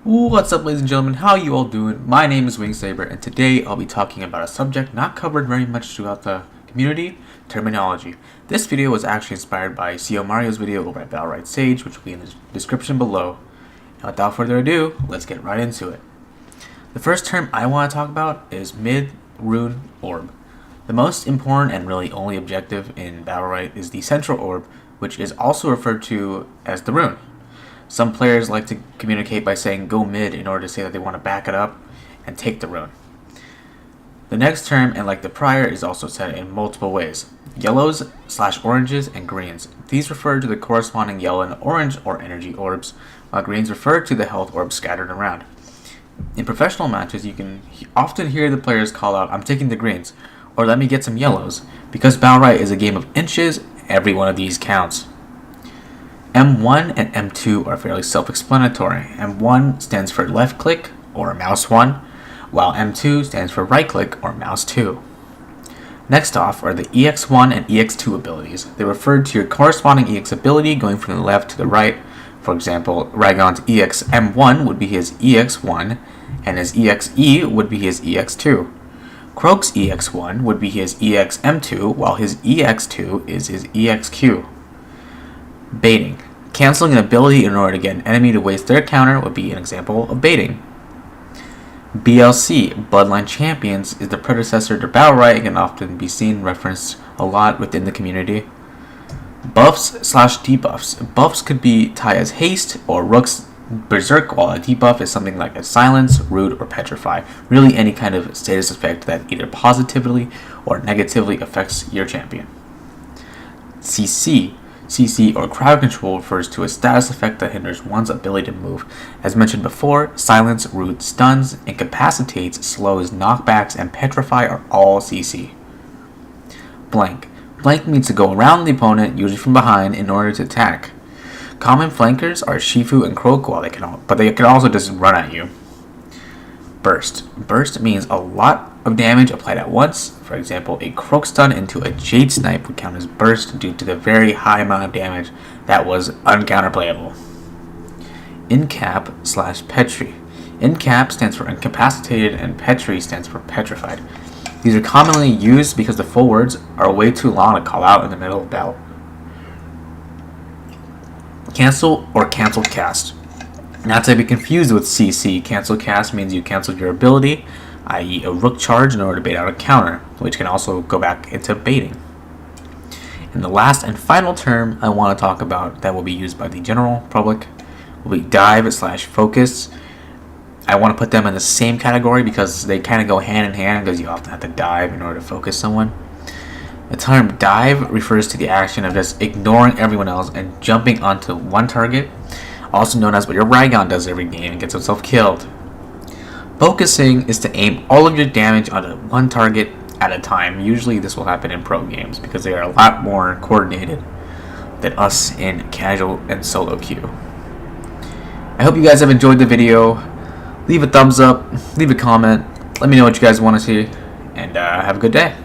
What's up, ladies and gentlemen? How you all doing? My name is Wingsaber, and today I'll be talking about a subject not covered very much throughout the community: terminology. This video was actually inspired by CO Mario's video over at Battlerite Sage, which will be in the description below. And without further ado, let's get right into it. The first term I want to talk about is mid-rune orb. The most important and really only objective in Battlerite is the central orb, which is also referred to as the rune. Some players like to communicate by saying go mid in order to say that they want to back it up and take the rune. The next term, and like the prior, is also said in multiple ways: yellows / oranges and greens. These refer to the corresponding yellow and orange or energy orbs, while greens refer to the health orbs scattered around. In professional matches, you can often hear the players call out, "I'm taking the greens," or "let me get some yellows." Because Battlerite is a game of inches, every one of these counts. M1 and M2 are fairly self-explanatory. M1 stands for left click or mouse 1, while M2 stands for right click or mouse 2. Next off are the EX1 and EX2 abilities. They refer to your corresponding EX ability going from the left to the right. For example, Raygon's EX M1 would be his EX1, and his EXE would be his EX2. Croak's EX1 would be his EX M2, while his EX2 is his EXQ. Baiting. Canceling an ability in order to get an enemy to waste their counter would be an example of baiting. BLC, Bloodline Champions, is the predecessor to Battlerite and can often be seen referenced a lot within the community. Buffs / debuffs. Buffs could be tied as haste or Rook's Berserk, while a debuff is something like a silence, root, or petrify. Really any kind of status effect that either positively or negatively affects your champion. CC or crowd control refers to a status effect that hinders one's ability to move. As mentioned before, silence, root, stuns, incapacitates, slows, knockbacks, and petrify are all CC. Blank. Blank means to go around the opponent, usually from behind, in order to attack. Common flankers are Shifu and Croak, but they can also just run at you. Burst. Burst means a lot of damage applied at once. For example, a Croak stun into a Jade Snipe would count as burst due to the very high amount of damage that was uncounterplayable. Incap / Petri. Incap stands for incapacitated and Petri stands for petrified. These are commonly used because the full words are way too long to call out in the middle of battle. Cancel or cancel cast. Not to be confused with CC, cancel cast means you canceled your ability, i.e. a Rook charge in order to bait out a counter, which can also go back into baiting. And the last and final term I want to talk about that will be used by the general public will be dive / focus. I want to put them in the same category because they kind of go hand in hand, because you often have to dive in order to focus someone. The term dive refers to the action of just ignoring everyone else and jumping onto one target, also known as what your Raygon does every game and gets himself killed. Focusing is to aim all of your damage onto one target at a time. Usually this will happen in pro games because they are a lot more coordinated than us in casual and solo queue. I hope you guys have enjoyed the video. Leave a thumbs up, leave a comment, let me know what you guys want to see, and have a good day.